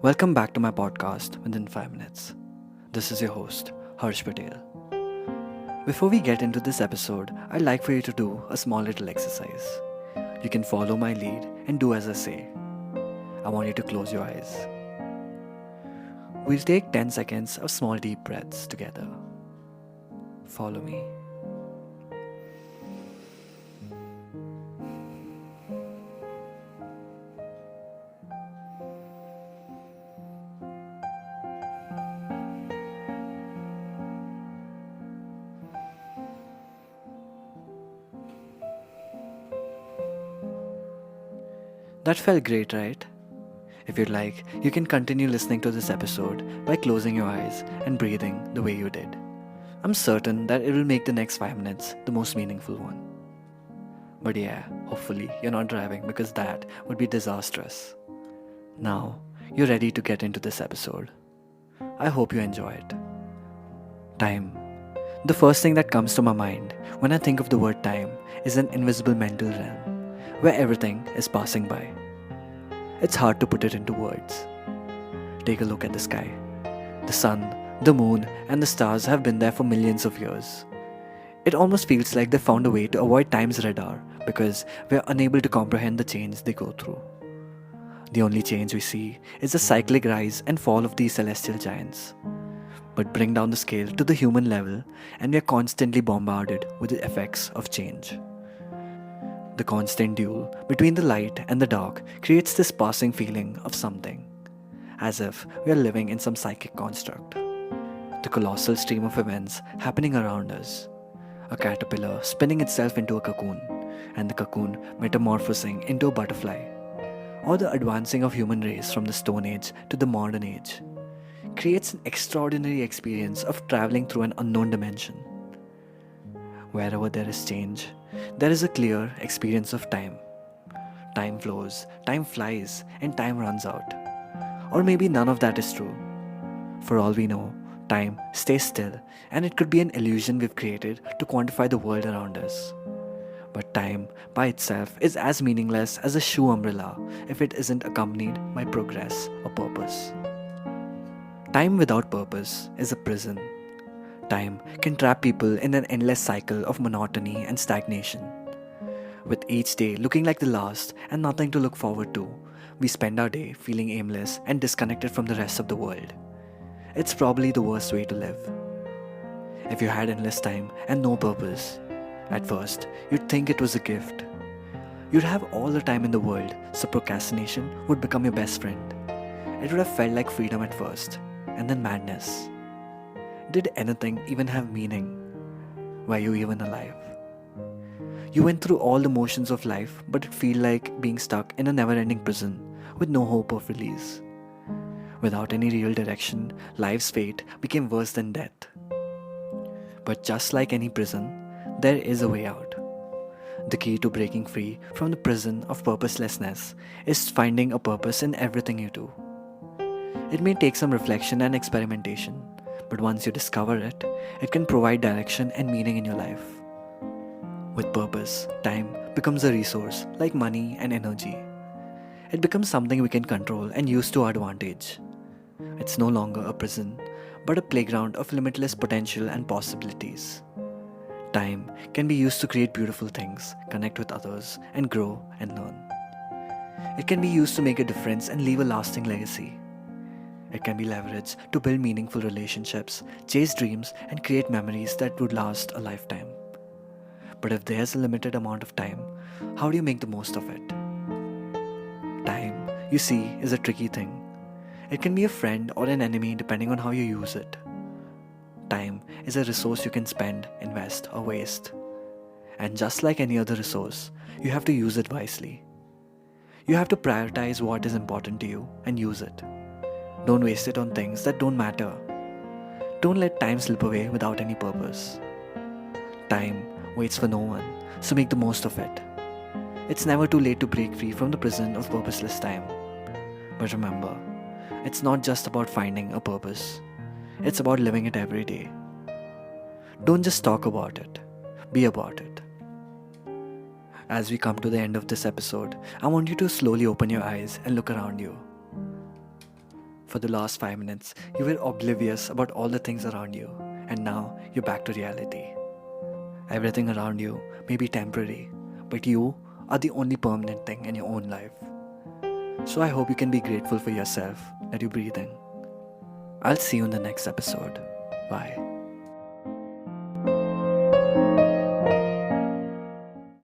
Welcome back to my podcast within 5 minutes. This is your host, Harsh Patel. Before we get into this episode, I'd like for you to do a small little exercise. You can follow my lead and do as I say. I want you to close your eyes. We'll take 10 seconds of small deep breaths together. Follow me. That felt great, right? If you'd like, you can continue listening to this episode by closing your eyes and breathing the way you did. I'm certain that it will make the next 5 minutes the most meaningful one. But yeah, hopefully you're not driving because that would be disastrous. Now, you're ready to get into this episode. I hope you enjoy it. Time. The first thing that comes to my mind when I think of the word time is an invisible mental realm where everything is passing by. It's hard to put it into words. Take a look at the sky. The sun, the moon, and the stars have been there for millions of years. It almost feels like they found a way to avoid time's radar because we're unable to comprehend the change they go through. The only change we see is the cyclic rise and fall of these celestial giants. But bring down the scale to the human level and we are constantly bombarded with the effects of change. The constant duel between the light and the dark creates this passing feeling of something, as if we are living in some psychic construct. The colossal stream of events happening around us, a caterpillar spinning itself into a cocoon, and the cocoon metamorphosing into a butterfly, or the advancing of human race from the Stone Age to the modern age, creates an extraordinary experience of traveling through an unknown dimension. Wherever there is change, there is a clear experience of time. Time flows, time flies, and time runs out. Or maybe none of that is true. For all we know, time stays still, and it could be an illusion we've created to quantify the world around us. But time, by itself, is as meaningless as a shoe umbrella if it isn't accompanied by progress or purpose. Time without purpose is a prison. Time can trap people in an endless cycle of monotony and stagnation. With each day looking like the last and nothing to look forward to, we spend our day feeling aimless and disconnected from the rest of the world. It's probably the worst way to live. If you had endless time and no purpose, at first you'd think it was a gift. You'd have all the time in the world, so procrastination would become your best friend. It would have felt like freedom at first, and then madness. Did anything even have meaning? Were you even alive? You went through all the motions of life, but it felt like being stuck in a never-ending prison with no hope of release. Without any real direction, life's fate became worse than death. But just like any prison, there is a way out. The key to breaking free from the prison of purposelessness is finding a purpose in everything you do. It may take some reflection and experimentation, but once you discover it, it can provide direction and meaning in your life. With purpose, time becomes a resource like money and energy. It becomes something we can control and use to our advantage. It's no longer a prison, but a playground of limitless potential and possibilities. Time can be used to create beautiful things, connect with others, and grow and learn. It can be used to make a difference and leave a lasting legacy. It can be leveraged to build meaningful relationships, chase dreams, and create memories that would last a lifetime. But if there's a limited amount of time, how do you make the most of it? Time, you see, is a tricky thing. It can be a friend or an enemy depending on how you use it. Time is a resource you can spend, invest, or waste. And just like any other resource, you have to use it wisely. You have to prioritize what is important to you and use it. Don't waste it on things that don't matter. Don't let time slip away without any purpose. Time waits for no one, so make the most of it. It's never too late to break free from the prison of purposeless time. But remember, it's not just about finding a purpose. It's about living it every day. Don't just talk about it, be about it. As we come to the end of this episode, I want you to slowly open your eyes and look around you. For the last 5 minutes, you were oblivious about all the things around you, and now you're back to reality. Everything around you may be temporary, but you are the only permanent thing in your own life. So I hope you can be grateful for yourself that you're breathing. I'll see you in the next episode. Bye.